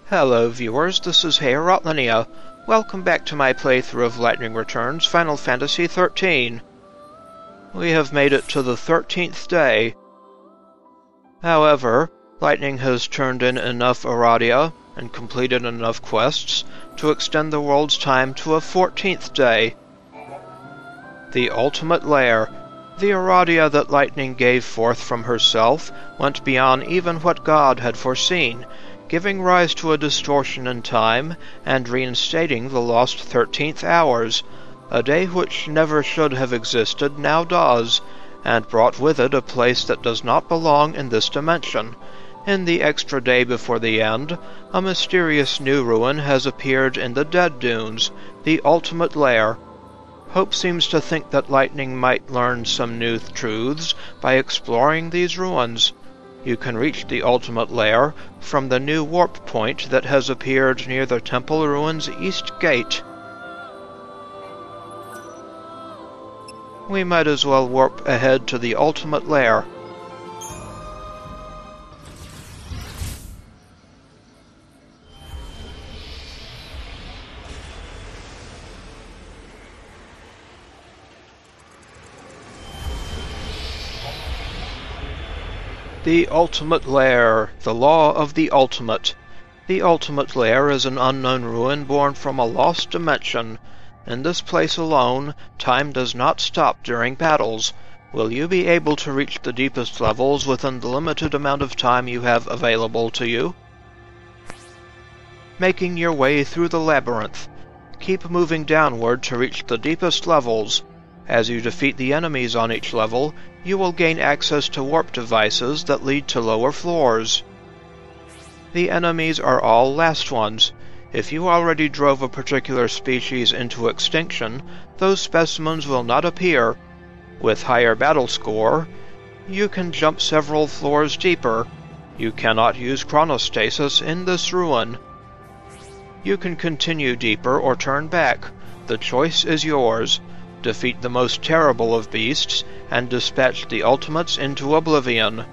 Hello viewers, this is Eradia. Welcome back to my playthrough of Lightning Returns Final Fantasy XIII. We have made it to the 13th day. However, Lightning has turned in enough Eradia and completed enough quests to extend the world's time to a 14th day. The ultimate Lair. The Eradia that Lightning gave forth from herself went beyond even what God had foreseen, giving rise to a distortion in time and reinstating the lost 13th hours. A day which never should have existed now does, and brought with it a place that does not belong in this dimension. In the extra day before the end, a mysterious new ruin has appeared in the Dead Dunes, the ultimate Lair. Hope seems to think that Lightning might learn some new truths by exploring these ruins. You can reach the ultimate Lair from the new warp point that has appeared near the temple ruins' east gate. We might as well warp ahead to the ultimate Lair. The Ultimate Lair, the Law of the Ultimate. The Ultimate Lair is an unknown ruin born from a lost dimension. In this place alone, time does not stop during battles. Will you be able to reach the deepest levels within the limited amount of time you have available to you? Making your way through the labyrinth. Keep moving downward to reach the deepest levels. As you defeat the enemies on each level, you will gain access to warp devices that lead to lower floors. The enemies are all last ones. If you already drove a particular species into extinction, those specimens will not appear. With higher battle score, you can jump several floors deeper. You cannot use Chronostasis in this ruin. You can continue deeper or turn back. The choice is yours. Defeat the most terrible of beasts, and dispatch the ultimates into oblivion.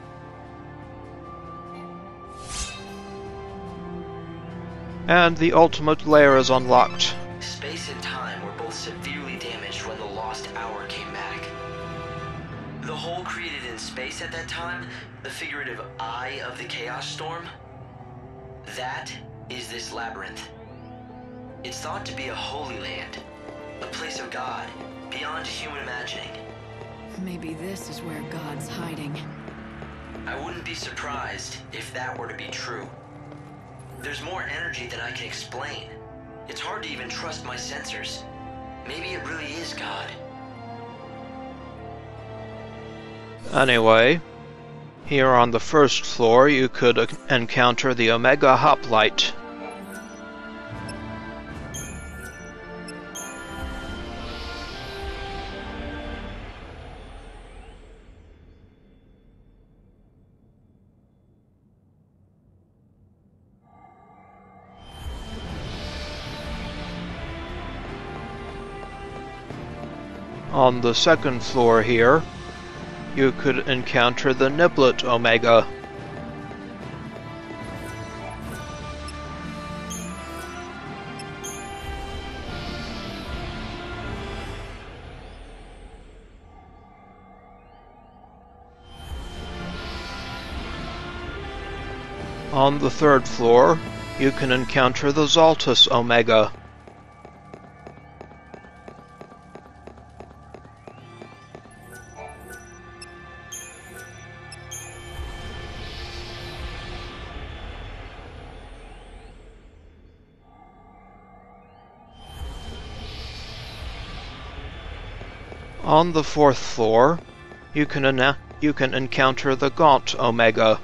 And the ultimate Lair is unlocked. Space and time were both severely damaged when the lost hour came back. The hole created in space at that time, the figurative eye of the chaos storm, that is this labyrinth. It's thought to be a holy land, a place of God, beyond human imagining. Maybe this is where God's hiding. I wouldn't be surprised if that were to be true. There's more energy than I can explain. It's hard to even trust my sensors. Maybe it really is God. Anyway, here on the first floor you could encounter the Omega Hoplite. On the second floor here, you could encounter the Niblet Omega. On the third floor, you can encounter the Zaltys Omega. On the fourth floor, you can encounter the Gaunt Omega.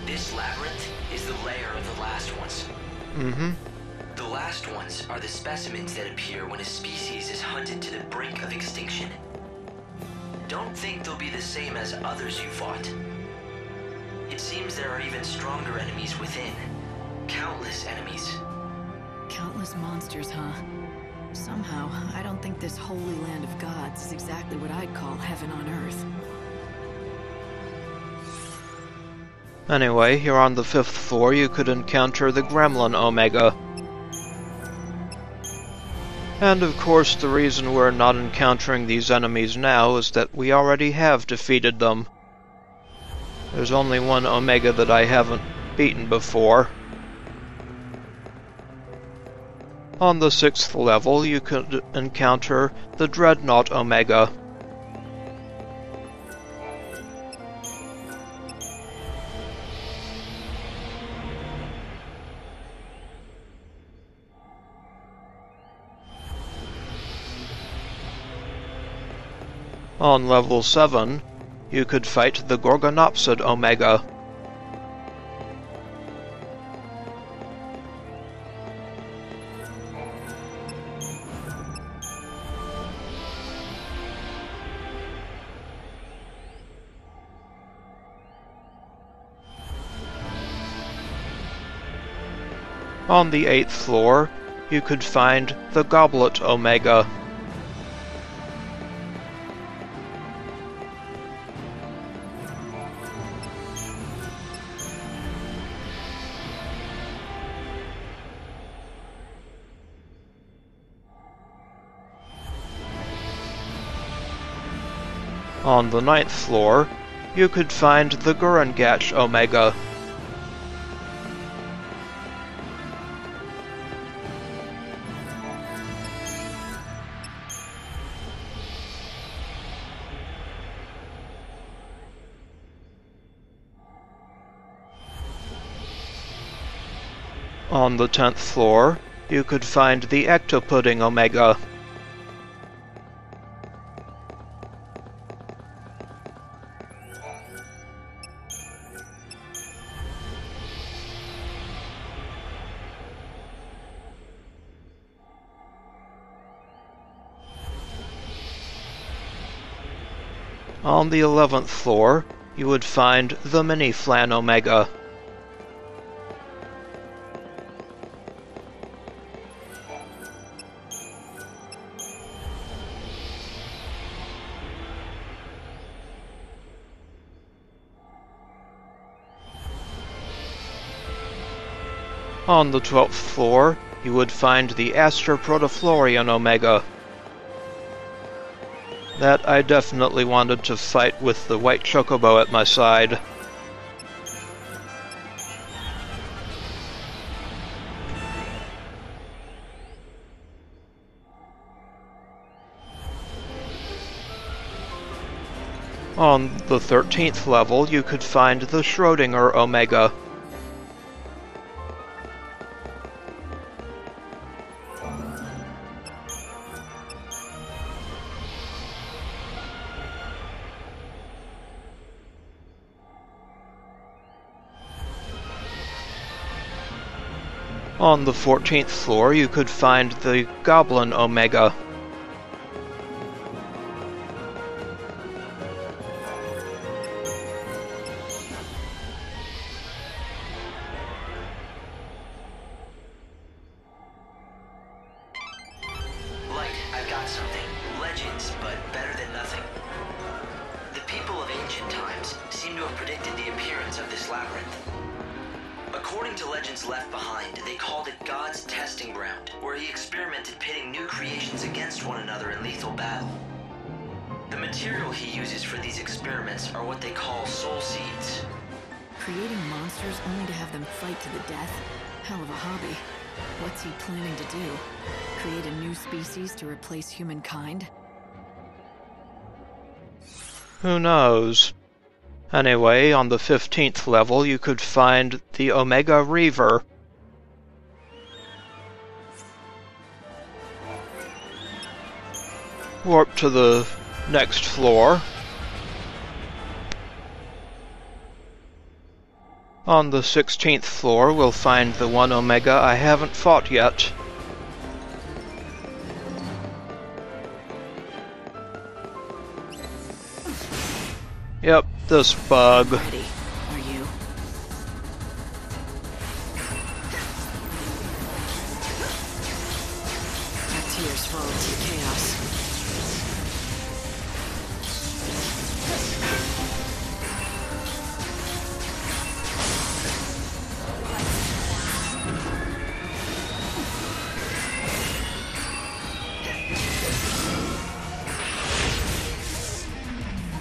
This labyrinth is the lair of the last ones. The last ones are the specimens that appear when a species is hunted to the brink of extinction. Don't think they'll be the same as others you fought. It seems there are even stronger enemies within. Countless countless enemies. Countless monsters, huh? Somehow, I don't think this holy land of gods is exactly what I'd call heaven on earth. Anyway, here on the 5th floor you could encounter the Gremlin Omega. And of course the reason we're not encountering these enemies now is that we already have defeated them. There's only one Omega that I haven't beaten before. On the 6th level you could encounter the Dreadnought Omega. On level 7, you could fight the Gorgonopsid Omega. On the 8th floor, you could find the Goblet Omega. On the 9th floor, you could find the Gurengach Omega. On the 10th floor, you could find the Ectopudding Omega. On the 11th floor, you would find the Mini-Flan Omega. On the 12th floor, you would find the Aster Protoflorian Omega. That I definitely wanted to fight with the white chocobo at my side. On the 13th level, you could find the Schrödinger Omega. On the 14th floor, you could find the Goblin Omega. Light, I've got something. Legends, but better than nothing. The people of ancient times seem to have predicted the appearance of this labyrinth. According to legends left behind, they called it God's testing ground, where he experimented pitting new creations against one another in lethal battle. The material he uses for these experiments are what they call soul seeds. Creating monsters only to have them fight to the death? Hell of a hobby. What's he planning to do? Create a new species to replace humankind? Who knows? Anyway, on the 15th level you could find the Omega Reaver. Warp to the next floor. On the 16th floor we'll find the one Omega I haven't fought yet. Yep, this bug. Ready, are you? fears fall into the chaos.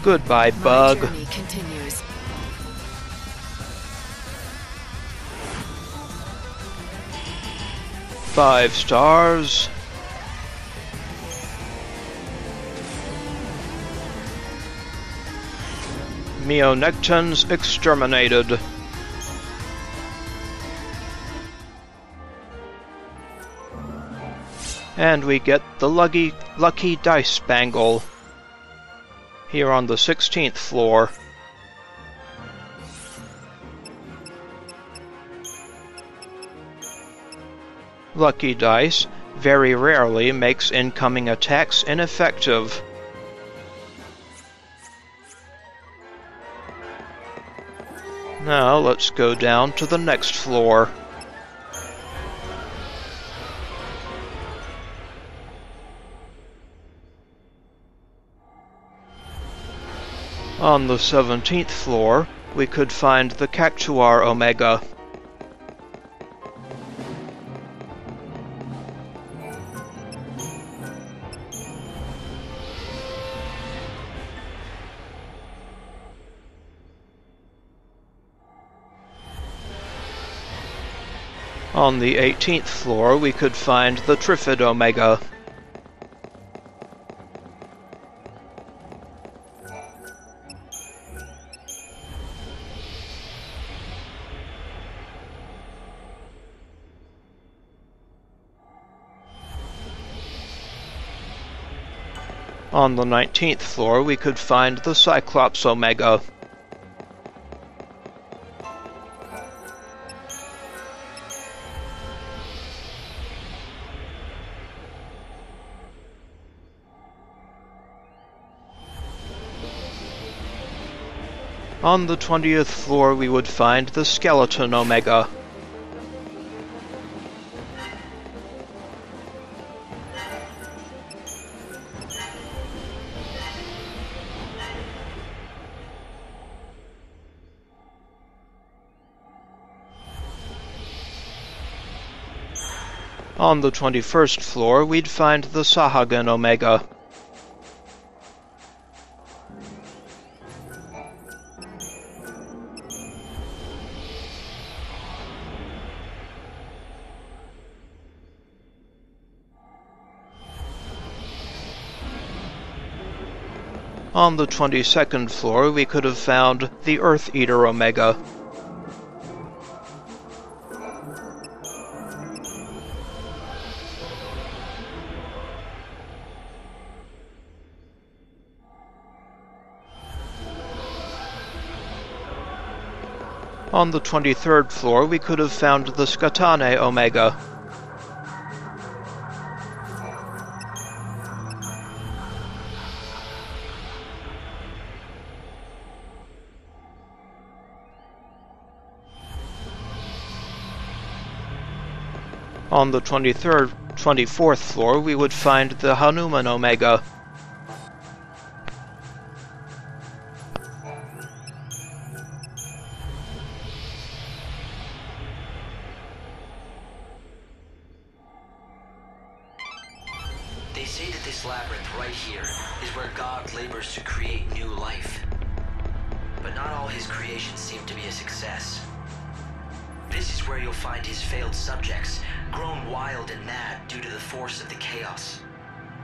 Goodbye, bug. My journey continues. Five stars. Meonektons exterminated. And we get the lucky dice bangle here on the 16th floor. Lucky dice very rarely makes incoming attacks ineffective. Now let's go down to the next floor. On the 17th floor, we could find the Cactuar Omega. On the 18th floor, we could find the Trifid Omega. On the 19th floor, we could find the Cyclops Omega. On the 20th floor, we would find the Skeleton Omega. On the 21st floor, we'd find the Sahagin Omega. On the 22nd floor, we could have found the Earth Eater Omega. On the 23rd floor, we could have found the Skatane Omega. On the 24th floor, we would find the Hanuman Omega. They say that this labyrinth right here is where God labors to create new life. But not all his creations seem to be a success. This is where you'll find his failed subjects, grown wild and mad due to the force of the chaos.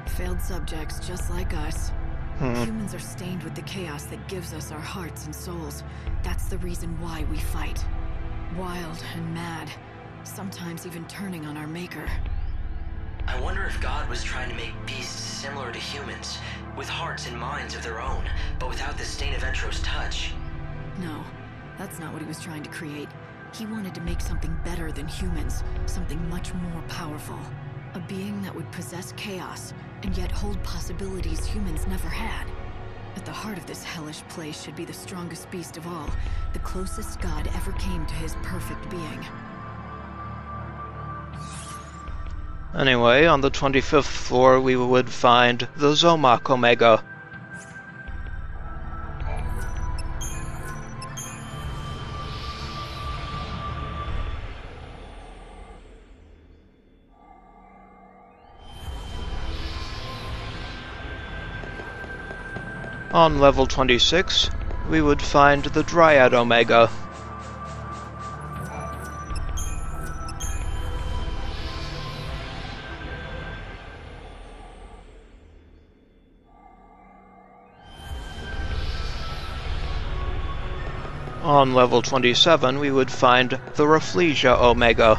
Failed subjects just like us. Humans are stained with the chaos that gives us our hearts and souls. That's the reason why we fight. Wild and mad, sometimes even turning on our maker. I wonder if God was trying to make beasts similar to humans, with hearts and minds of their own, but without the stain of Entro's touch. No, that's not what he was trying to create. He wanted to make something better than humans, something much more powerful. A being that would possess chaos, and yet hold possibilities humans never had. At the heart of this hellish place should be the strongest beast of all, the closest God ever came to his perfect being. Anyway, on the 25th floor we would find the Zaltys Omega. On level 26, we would find the Dryad Omega. On level 27, we would find the Rafflesia Omega.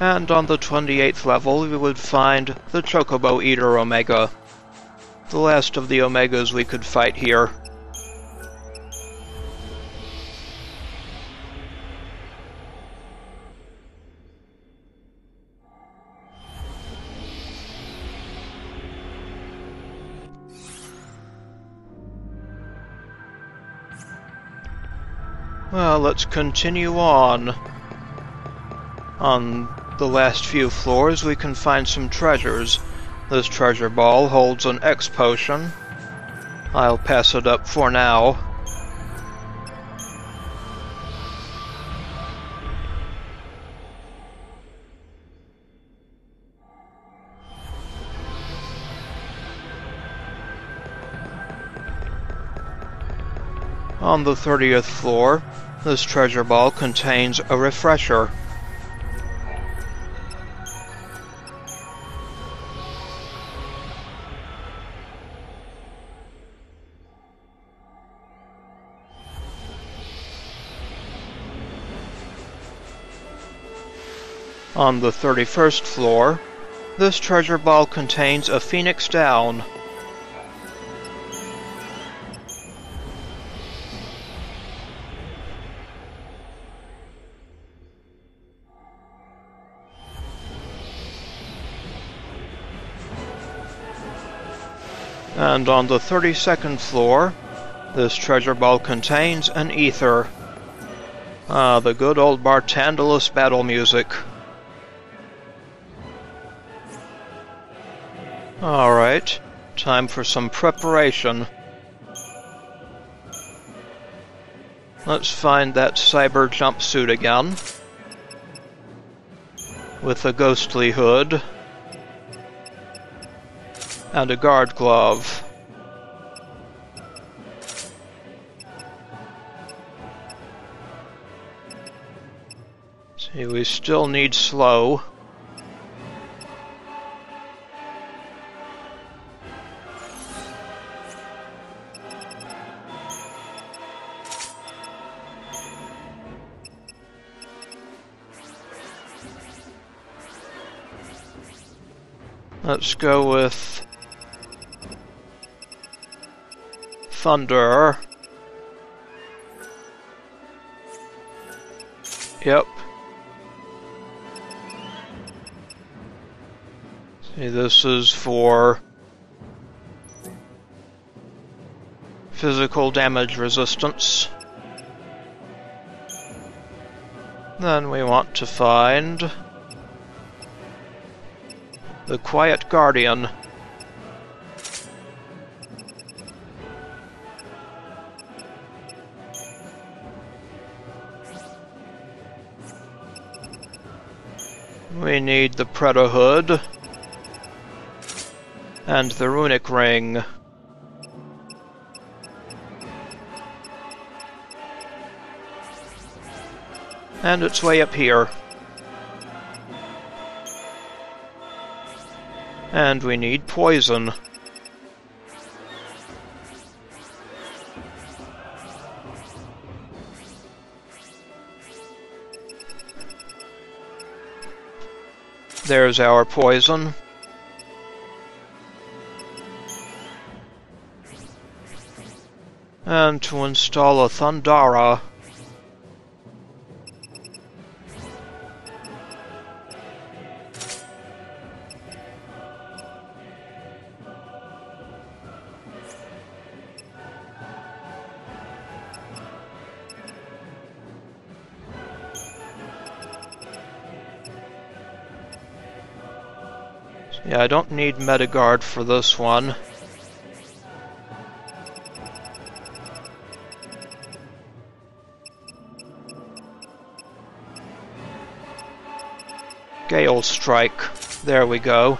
And on the 28th level, we would find the Chocobo Eater Omega. The last of the Omegas we could fight here. Well, let's continue on. On the last few floors we can find some treasures. This treasure ball holds an X potion. I'll pass it up for now. On the 30th floor, this treasure ball contains a refresher. On the 31st floor, this treasure ball contains a Phoenix Down. And on the 32nd floor, this treasure ball contains an ether. Ah, the good old Bartandalus battle music. Alright, time for some preparation. Let's find that cyber jumpsuit again, with a ghostly hood, and a guard glove. See, we still need slow. Let's go with Thunder. Yep. See, this is for physical damage resistance. Then we want to find the Quiet Guardian. We need the Predator Hood and the Runic Ring. And it's way up here. And we need poison. There's our poison. And to install a Thundara, Yeah, I don't need Metagard for this one. Gale Strike. There we go.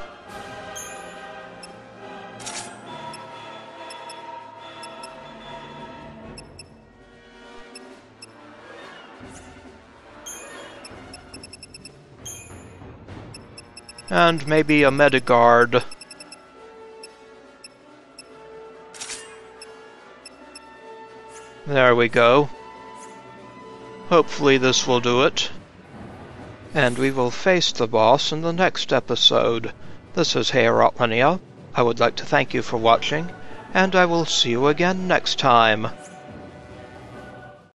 And maybe a Metagard. There we go. Hopefully this will do it. And we will face the boss in the next episode. This is Eradia. I would like to thank you for watching, and I will see you again next time.